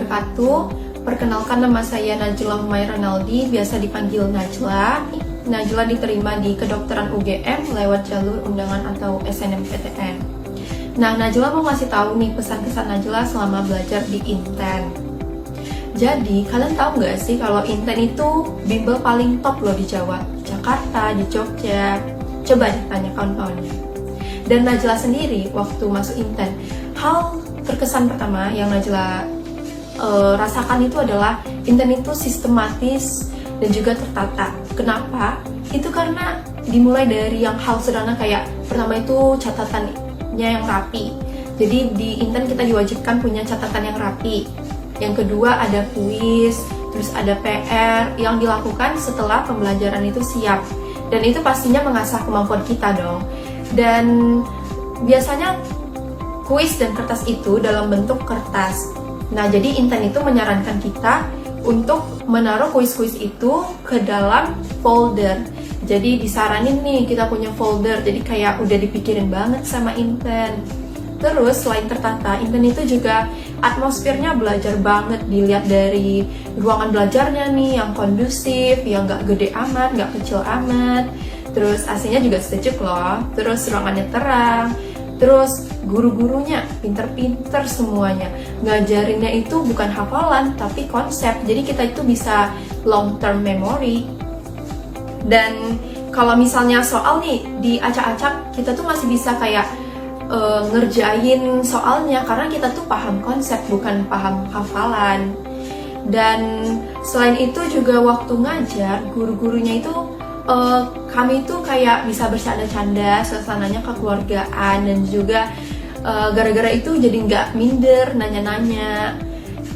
wabarakatuh. Perkenalkan, nama saya Najla Humaira Naldi, biasa dipanggil Najla. Najla diterima di kedokteran UGM lewat jalur undangan atau SNMPTN. Nah, Najla mau ngasih tahu nih pesan-kesan Najla selama belajar di Inten. Jadi, kalian tahu nggak sih kalau Inten itu bimbel paling top loh di Jawa, Jakarta, di Jogja. Coba deh tanya kawan-kawannya. Dan Najla sendiri waktu masuk Inten, hal terkesan pertama yang Najla rasakan itu adalah Inten itu sistematis dan juga tertata. Kenapa? Itu karena dimulai dari yang hal sederhana kayak pertama itu catatannya yang rapi. Jadi di Inten kita diwajibkan punya catatan yang rapi. Yang kedua ada kuis, terus ada PR yang dilakukan setelah pembelajaran itu siap. Dan itu pastinya mengasah kemampuan kita dong. Dan biasanya kuis dan kertas itu dalam bentuk kertas. Nah, jadi Inten itu menyarankan kita untuk menaruh kuis-kuis itu ke dalam folder. Jadi disaranin nih kita punya folder, jadi kayak udah dipikirin banget sama Inten. Terus selain tertata, Inten itu juga atmosfernya belajar banget. Dilihat dari ruangan belajarnya nih yang kondusif, yang gak gede amat, gak kecil amat. Terus AC-nya juga sejuk loh, terus ruangannya terang. Terus guru-gurunya pinter-pinter semuanya. Ngajarinnya itu bukan hafalan, tapi konsep. Jadi kita itu bisa long term memory. Dan kalau misalnya soal nih, di acak-acak kita tuh masih bisa kayak ngerjain soalnya. Karena kita tuh paham konsep, bukan paham hafalan. Dan selain itu juga waktu ngajar, guru-gurunya itu kami tuh kayak bisa bercanda-canda, suasananya kekeluargaan, dan juga gara-gara itu jadi nggak minder nanya-nanya.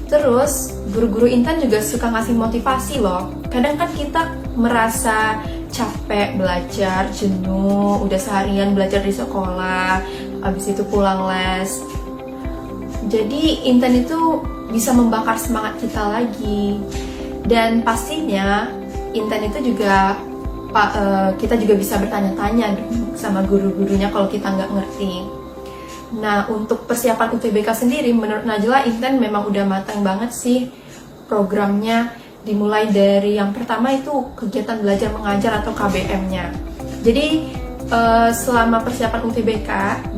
Terus guru-guru Inten juga suka ngasih motivasi loh. Kadang kan kita merasa capek belajar, jenuh, udah seharian belajar di sekolah, habis itu pulang les. Jadi Inten itu bisa membakar semangat kita lagi. Dan pastinya Inten itu juga kita juga bisa bertanya-tanya sama guru-gurunya kalau kita nggak ngerti. Nah, untuk persiapan UTBK sendiri, menurut Najla, Inten memang udah matang banget sih programnya. Dimulai dari yang pertama itu kegiatan belajar mengajar atau KBM-nya. Jadi, selama persiapan UTBK,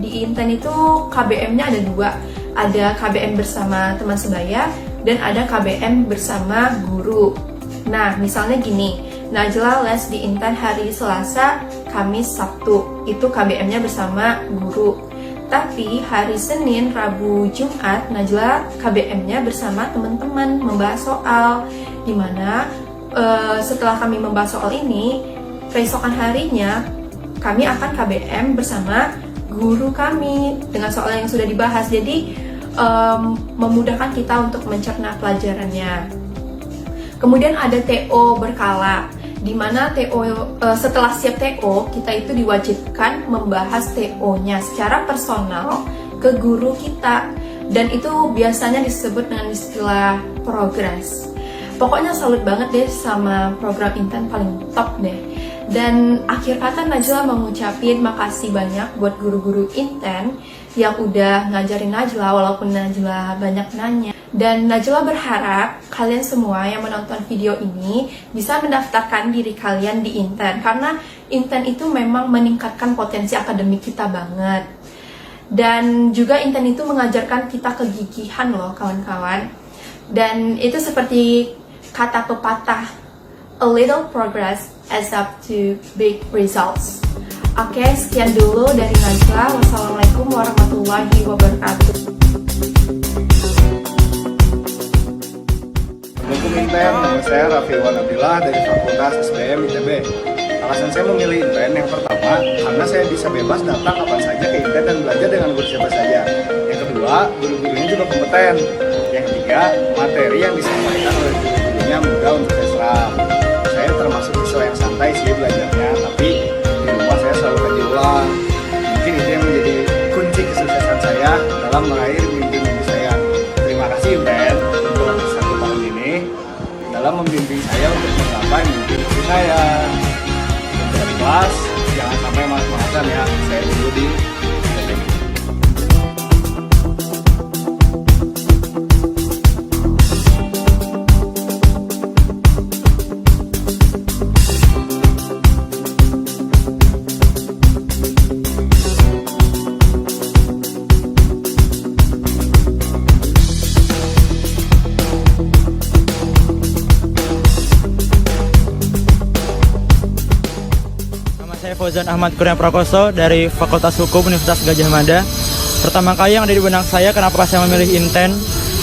di Inten itu KBM-nya ada dua. Ada KBM bersama teman sebaya, dan ada KBM bersama guru. Nah, misalnya gini, Najla les di Inten hari Selasa, Kamis, Sabtu. Itu KBM-nya bersama guru. Tapi hari Senin, Rabu, Jumat, Najla KBM-nya bersama teman-teman membahas soal. Dimana setelah kami membahas soal ini, keesokan harinya kami akan KBM bersama guru kami dengan soal yang sudah dibahas. Jadi memudahkan kita untuk mencerna pelajarannya. Kemudian ada TO berkala, di mana setelah siap TO, kita itu diwajibkan membahas TO-nya secara personal ke guru kita. Dan itu biasanya disebut dengan istilah progres. Pokoknya salut banget deh sama program Inten, paling top deh. Dan akhir kata Najla mengucapin makasih banyak buat guru-guru Inten yang udah ngajarin Najla walaupun Najla banyak nanya. Dan Najla berharap kalian semua yang menonton video ini bisa mendaftarkan diri kalian di Inten. Karena Inten itu memang meningkatkan potensi akademik kita banget. Dan juga Inten itu mengajarkan kita kegigihan loh kawan-kawan. Dan itu seperti kata pepatah, a little progress adds up to big results. Oke, sekian dulu dari Najla. Wassalamualaikum warahmatullahi wabarakatuh. Inten, nama saya Raffi Iwan Abdillah dari Fakultas SBM ITB. Alasan saya memilih Inten yang pertama, karena saya bisa bebas datang kapan saja ke Inten dan belajar dengan guru siapa saja. Yang kedua, guru-gurunya juga kompeten. Yang ketiga, materi yang disampaikan oleh guru-gurunya mudah untuk saya serap. Saya termasuk siswa yang santai sih belajarnya, tapi di rumah saya selalu kaji ulang. Mungkin itu yang menjadi kunci kesuksesan saya dalam meraih mimpi-mimpi saya. Terima kasih Inten untuk satu tahun ini dalam membimbing saya untuk mencapai mimpi saya. Untuk kelas, jangan sampai malas-malasan ya. Saya dulu di Saya Fauzan Ahmad Kurnia Prakoso dari Fakultas Hukum Universitas Gadjah Mada. Pertama kali yang ada di benak saya, kenapa saya memilih Inten?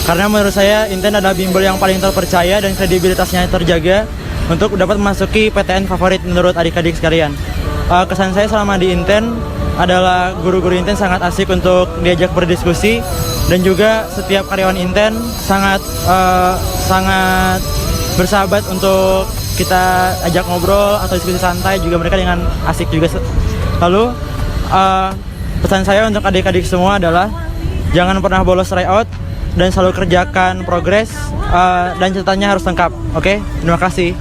Karena menurut saya Inten adalah bimbel yang paling terpercaya dan kredibilitasnya terjaga untuk dapat memasuki PTN favorit menurut adik-adik sekalian. Kesan saya selama di Inten adalah guru-guru Inten sangat asik untuk diajak berdiskusi, dan juga setiap karyawan Inten sangat bersahabat untuk kita ajak ngobrol atau diskusi santai, juga mereka dengan asik juga. Lalu pesan saya untuk adik-adik semua adalah jangan pernah bolos tryout dan selalu kerjakan progres, dan catatannya harus lengkap. Oke, terima kasih.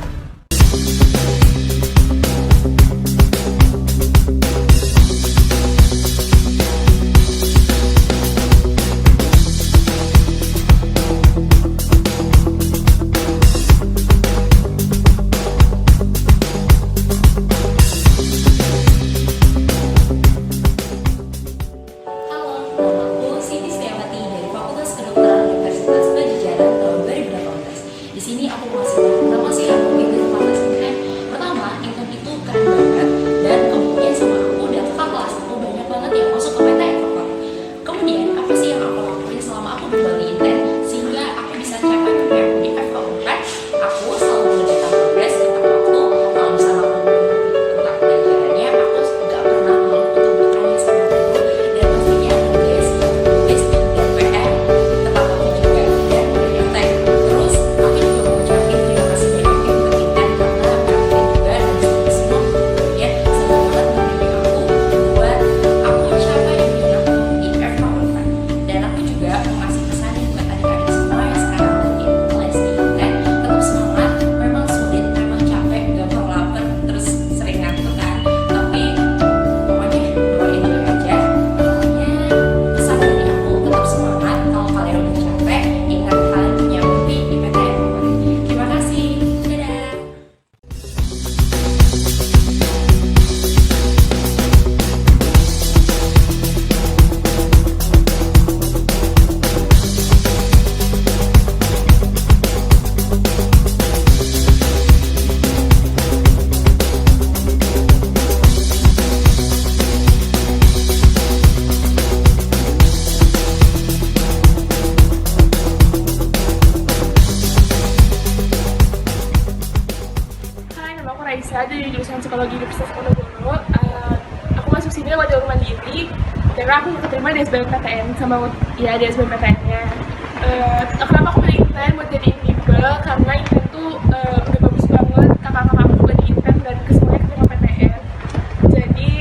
Di sini aku masih pertama sih aku ikut kelas Inten. Pertama, Inten itu keren banget, dan kemudian sama aku dan kakak kelas aku banyak banget yang masuk ke PTN Fakor. Kemudian apa sih yang aku lakuin selama aku berada di Inten sehingga aku bisa capai PPM di FK4? Aku selalu mengerjakan progres tentang waktu. Kalau misalnya aku tentang pelajarannya, aku gak pernah mau untuk bertanya sama guru, dan pastinya tugas dan PR tepat waktu juga dan bernyata. Terus aku juga mengucapkan terima kasih banyak yang ke Inten karena praktek juga dan semua kemudian senang banget membimbing aku buat aku capai impian aku di FK4. Dan aku juga mau kasih pesan buat adik-adik semua yang sekarang lagi les di Inten, tetap semangat. Memang sulit, memang capek, gampang lapar, terus sering ngantuk kan, tapi pokoknya doain dulu aja. Pokoknya pesan dari aku, tetap semangat. Kalau kalian udah capek, ingat kalian punya mimpi di PTN favorit. Terima kasih, dadah. Hai, nama aku Raisa dari jurusan Psikologi Universitas Ponorogo. Aku masuk sini lewat jalur mandiri karena aku keterima di SBMPTN sama di SBMPTN-nya. Kenapa aku pilih Inten buat jadi bimbel? Karena Inten tuh udah bagus banget, kakak-kakak aku juga di Inten dan kesemuanya keterima PTN. Jadi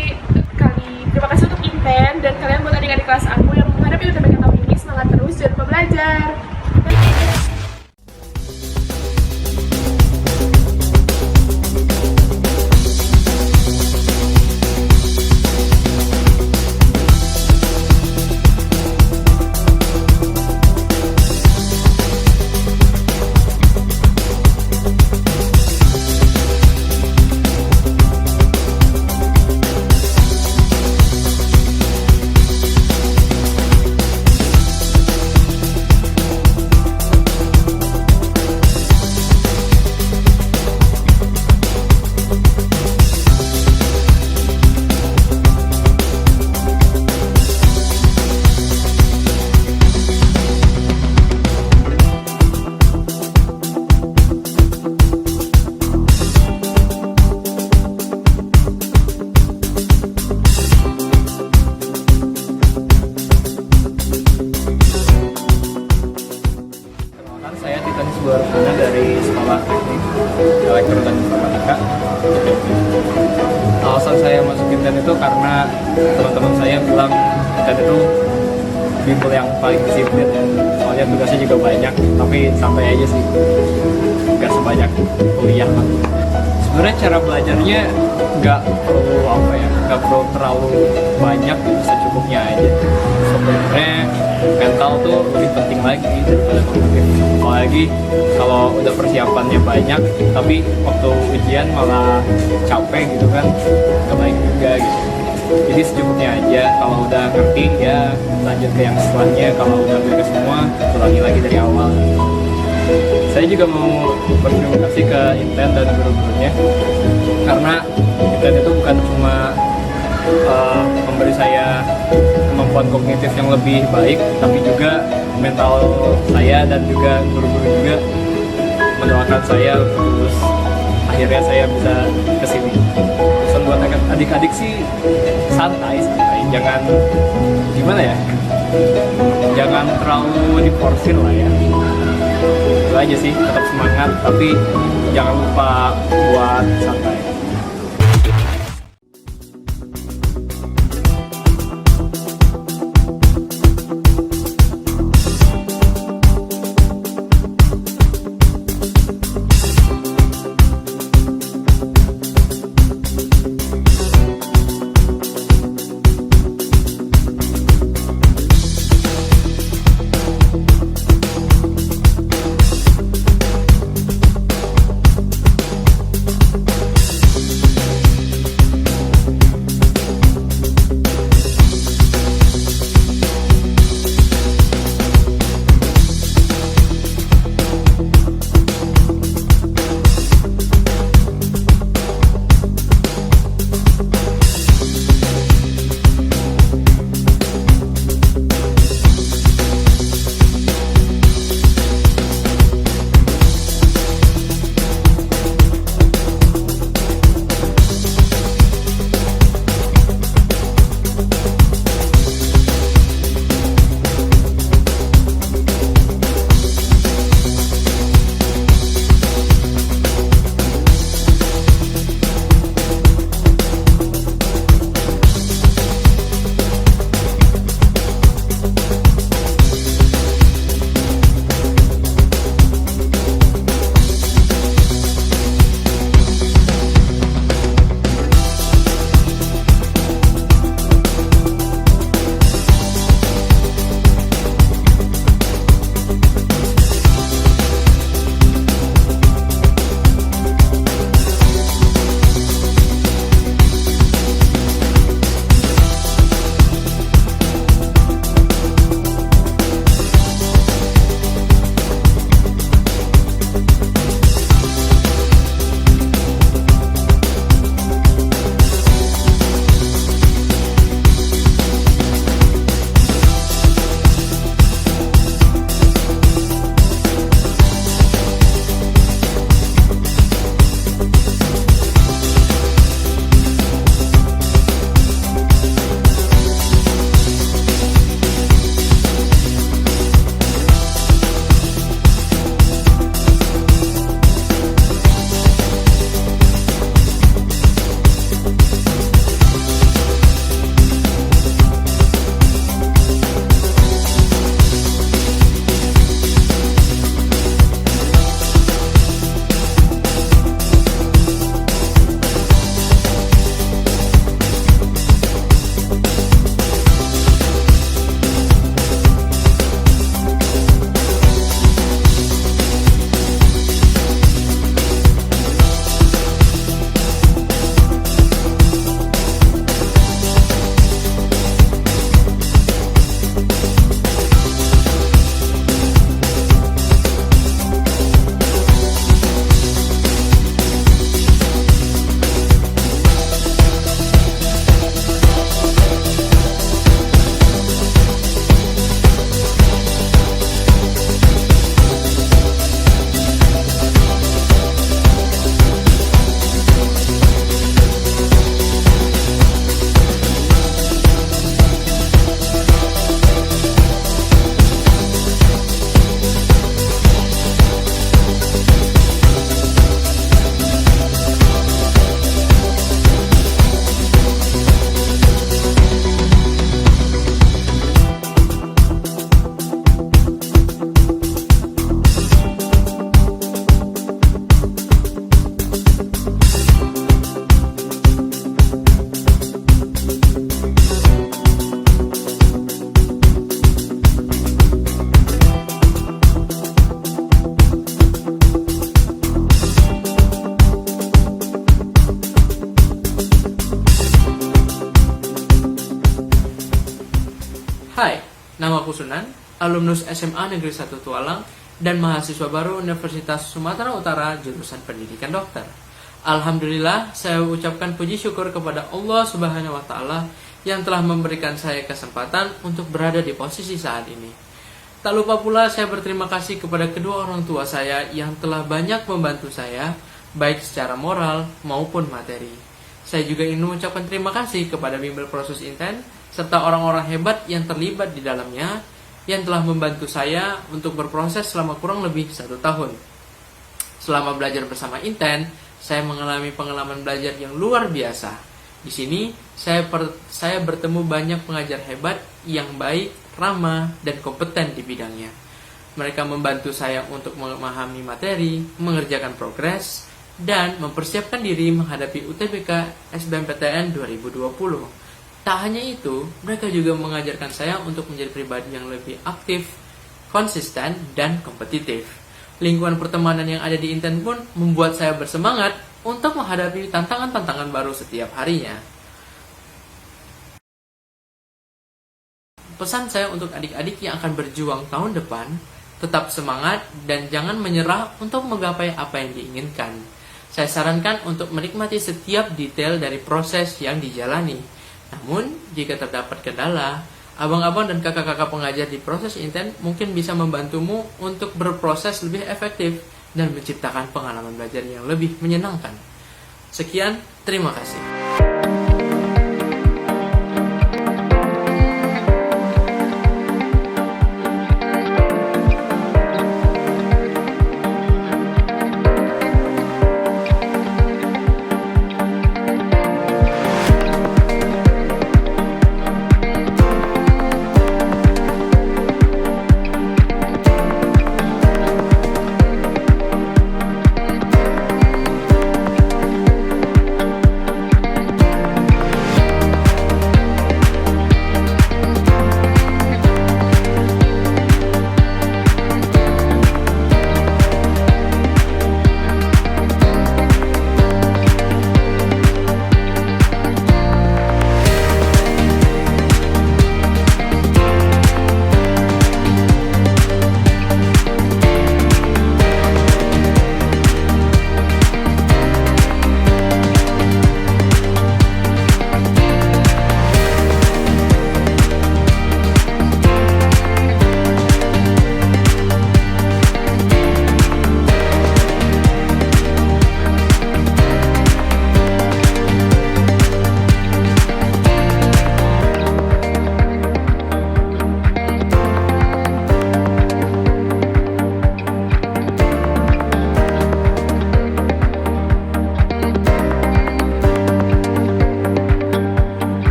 terima kasih untuk Inten dan kalian buat adik-adik kelas aku yang menghadapi UTBK tahun ini, semangat terus, jangan lupa belajar. Perkenalkan, saya Titan Subarfuna dari Sekolah Teknik Elektro dan Informatika. Alasan saya masuk Inten itu karena teman-teman saya bilang Inten itu bimbel yang paling disiplin, soalnya tugasnya juga banyak, tapi santai aja sih, nggak sebanyak kuliah lah. Sebenarnya cara belajarnya nggak perlu terlalu banyak, bisa cukupnya aja. Sebenarnya mental tuh lebih penting lagi daripada kognitif, apalagi kalau udah persiapannya banyak tapi waktu ujian malah capek gitu kan, nggak baik juga gitu. Jadi secukupnya aja, kalau udah ngerti ya lanjut ke yang setelahnya, kalau udah beres semua ulangi lagi dari awal. Saya juga mau berterima kasih ke Inten dan guru-gurunya, karena Inten itu bukan cuma memberi saya kemampuan kognitif yang lebih baik, tapi juga mental saya dan juga guru-guru juga mendoakan saya untuk lulus. Akhirnya saya bisa kesini. Pesan buat adik-adik sih, santai, jangan gimana ya, jangan terlalu diforsir lah ya. Itu aja sih, tetap semangat, tapi jangan lupa buat santai. Hai, nama aku Sunan, alumnus SMA Negeri 1 Tualang dan mahasiswa baru Universitas Sumatera Utara jurusan Pendidikan Dokter. Alhamdulillah, saya ucapkan puji syukur kepada Allah Subhanahu wa Ta'ala yang telah memberikan saya kesempatan untuk berada di posisi saat ini. Tak lupa pula saya berterima kasih kepada kedua orang tua saya yang telah banyak membantu saya, baik secara moral maupun materi. Saya juga ingin mengucapkan terima kasih kepada Bimbel Proses Inten serta orang-orang hebat yang terlibat di dalamnya yang telah membantu saya untuk berproses selama kurang lebih 1 tahun. Selama belajar bersama Inten, saya mengalami pengalaman belajar yang luar biasa. Di sini, saya bertemu banyak pengajar hebat yang baik, ramah, dan kompeten di bidangnya. Mereka membantu saya untuk memahami materi, mengerjakan progres, dan mempersiapkan diri menghadapi UTBK SBMPTN 2020. Tak hanya itu, mereka juga mengajarkan saya untuk menjadi pribadi yang lebih aktif, konsisten, dan kompetitif. Lingkungan pertemanan yang ada di Inten pun membuat saya bersemangat untuk menghadapi tantangan-tantangan baru setiap harinya. Pesan saya untuk adik-adik yang akan berjuang tahun depan, tetap semangat dan jangan menyerah untuk menggapai apa yang diinginkan. Saya sarankan untuk menikmati setiap detail dari proses yang dijalani. Namun, jika terdapat kendala, abang-abang dan kakak-kakak pengajar di proses Inten mungkin bisa membantumu untuk berproses lebih efektif dan menciptakan pengalaman belajar yang lebih menyenangkan. Sekian, terima kasih.